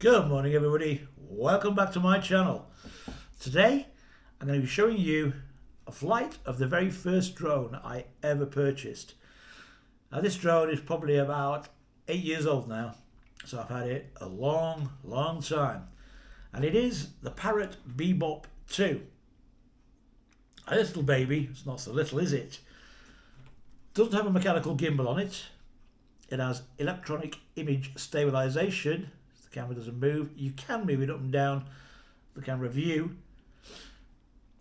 Good morning everybody, welcome back to my channel. Today I'm going to be showing you a flight of the very first drone I ever purchased. Now this drone is probably about 8 years old now, so I've had it a long time, and it is the Parrot Bebop 2. A little baby, it's not so little is it? Doesn't have a mechanical gimbal on it. It has electronic image stabilization. The camera doesn't move. You can move it up and down the camera view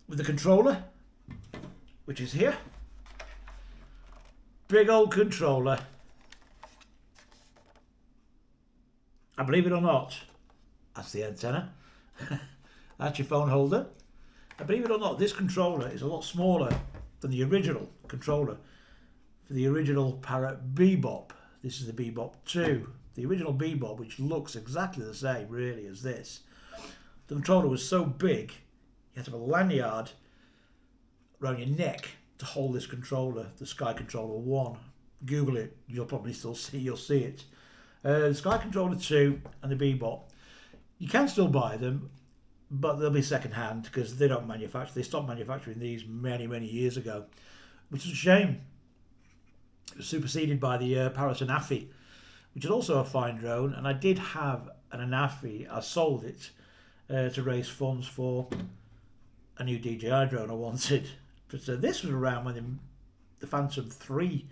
with the controller, which is here. Big old controller. And believe it or not, that's the antenna. That's your phone holder. And believe it or not, this controller is a lot smaller than the original controller for the original Parrot Bebop. This is the Bebop 2. The original Bebop, which looks exactly the same really as this. The controller was so big, you had to have a lanyard around your neck to hold this controller, the Sky Controller 1. Google it, you'll probably still see it. The Sky Controller 2 and the Bebop. You can still buy them, but they'll be second hand because they don't manufacture. They stopped manufacturing these many years ago, which is a shame. It was superseded by the Parrot Anafi, which is also a fine drone, and I did have an Anafi. I sold it to raise funds for a new DJI drone I wanted. But this was around when the Phantom 3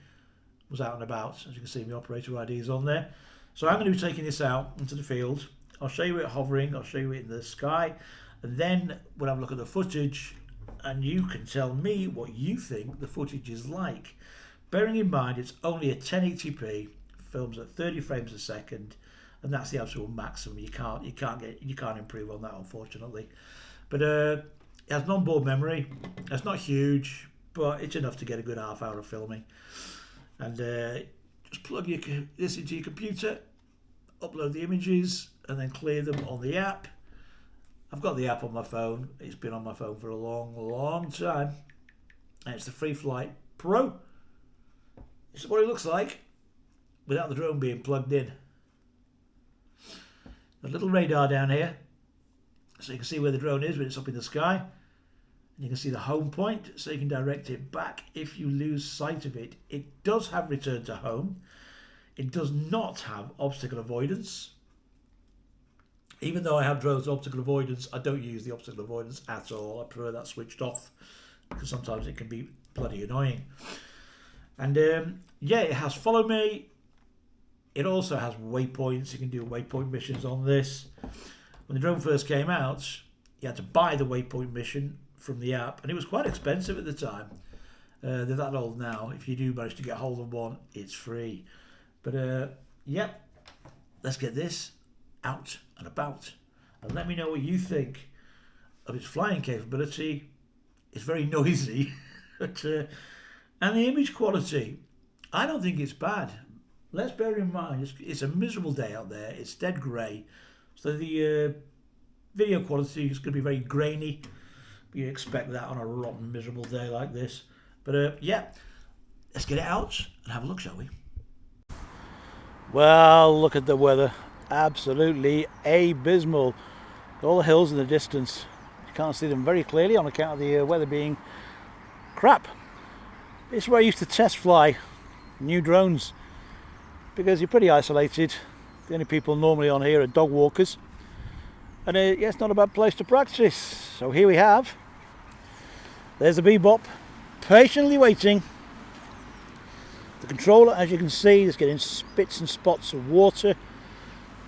was out and about. As you can see, my operator ID is on there. So I'm going to be taking this out into the field. I'll show you it hovering, I'll show you it in the sky, and then we'll have a look at the footage, and you can tell me what you think the footage is like. Bearing in mind it's only a 1080p, films at 30 frames a second, and that's the absolute maximum. You can't improve on that, unfortunately. But it has an onboard memory. It's not huge, but it's enough to get a good half hour of filming. And just plug this into your computer, upload the images, and then clear them on the app. I've got the app on my phone. It's been on my phone for a long time, and it's the Free Flight Pro. This is what it looks like without the drone being plugged in. A little radar down here, so you can see where the drone is when it's up in the sky. And you can see the home point, so you can direct it back if you lose sight of it. It does have return to home. It does not have obstacle avoidance. Even though I have drones obstacle avoidance, I don't use the obstacle avoidance at all. I prefer that switched off because sometimes it can be bloody annoying. And yeah, it has follow me. It also has waypoints. You can do waypoint missions on this. When the drone first came out, you had to buy the waypoint mission from the app, and it was quite expensive at the time. They're that old now. If you do manage to get hold of one, it's free. But yeah, let's get this out and about, and let me know what you think of its flying capability. It's very noisy, but and the image quality, I don't think it's bad. Let's bear in mind it's a miserable day out there. It's dead grey, so the video quality is going to be very grainy. You expect that on a rotten, miserable day like this. But yeah, let's get it out and have a look, shall we? Well, look at the weather. Absolutely abysmal. All the hills in the distance. You can't see them very clearly on account of the weather being crap. This is where I used to test fly new drones, because you're pretty isolated. The only people normally on here are dog walkers. And yeah, it's not a bad place to practice. So here we have. There's the Bebop, patiently waiting. The controller, as you can see, is getting spits and spots of water.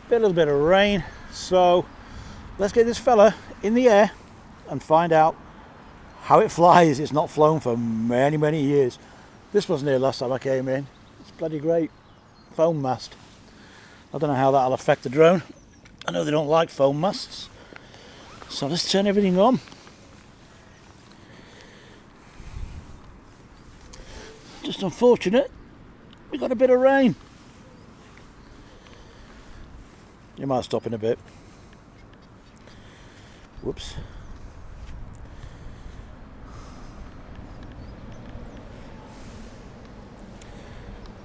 A little bit of rain. So let's get this fella in the air and find out how it flies. It's not flown for many years. This wasn't here last time I came in. It's bloody great. Foam mast. I don't know how that'll affect the drone. I know they don't like foam masts. So let's turn everything on. Just unfortunate, we got a bit of rain. You might stop in a bit. Whoops.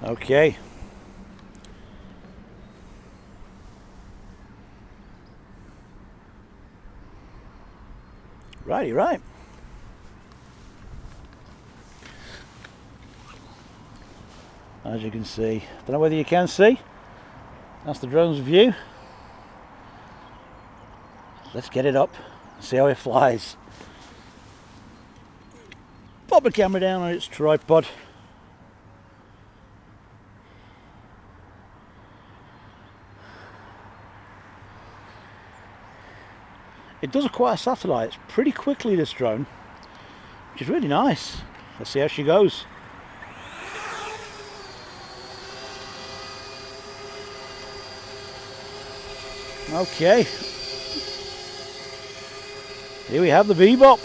Okay. Righty, right. As you can see, don't know whether you can see, that's the drone's view. Let's get it up and see how it flies. Pop the camera down on its tripod. It does acquire satellites pretty quickly, this drone, which is really nice. Let's see how she goes. Okay, here we have the Bebop.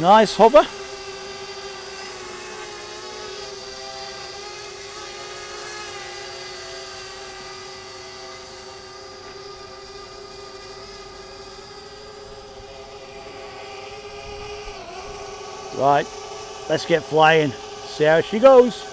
Nice hover. Right, let's get flying, see how she goes.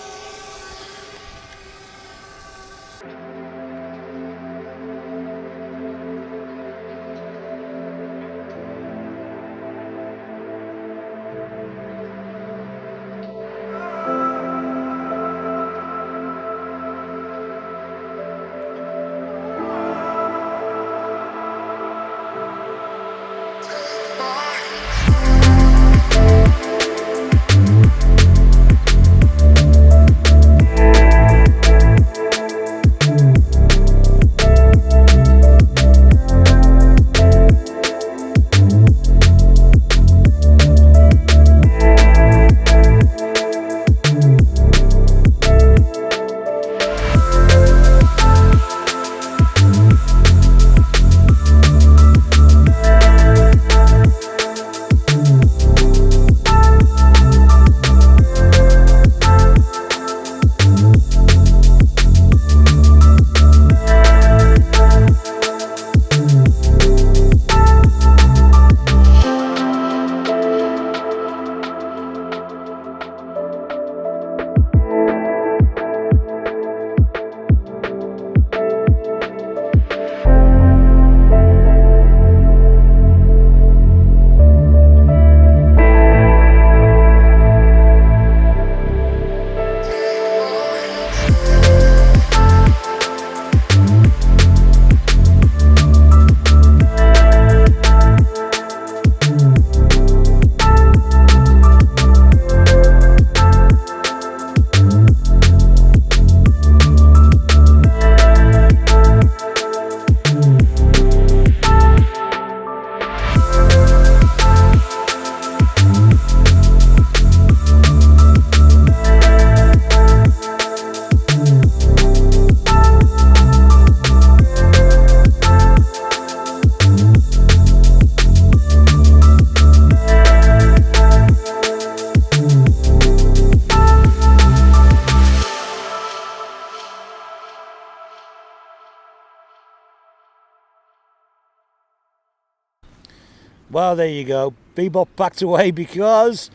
Well, there you go. Bebop backed away because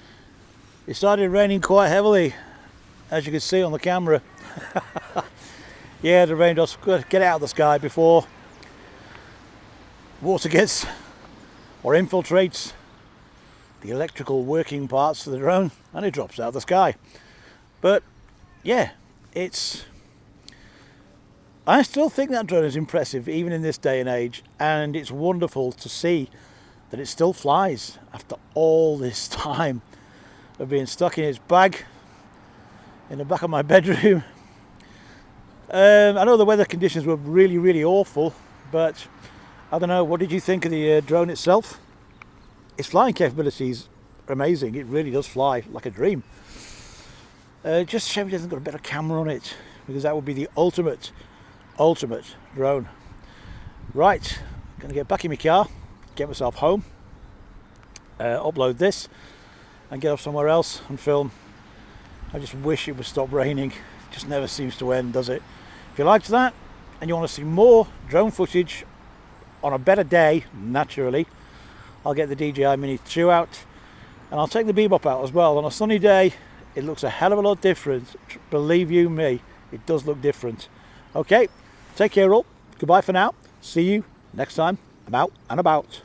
it started raining quite heavily, as you can see on the camera. Yeah, the rain does get out of the sky before water gets or infiltrates the electrical working parts of the drone and it drops out of the sky. But yeah, I still think that drone is impressive even in this day and age, and it's wonderful to see that it still flies after all this time of being stuck in its bag in the back of my bedroom. I know the weather conditions were really awful, but I don't know, what did you think of the drone itself? Its flying capabilities are amazing. It really does fly like a dream. Just a shame it hasn't got a better camera on it, because that would be the ultimate drone. Right, gonna get back in my car, get myself home, upload this and get off somewhere else and film. I just wish it would stop raining. It just never seems to end, does it? If you liked that and you want to see more drone footage on a better day, naturally, I'll get the DJI Mini 2 out and I'll take the Bebop out as well. On a sunny day it looks a hell of a lot different. Believe you me, it does look different. Okay, take care all, Goodbye for now. See you next time I'm out and about.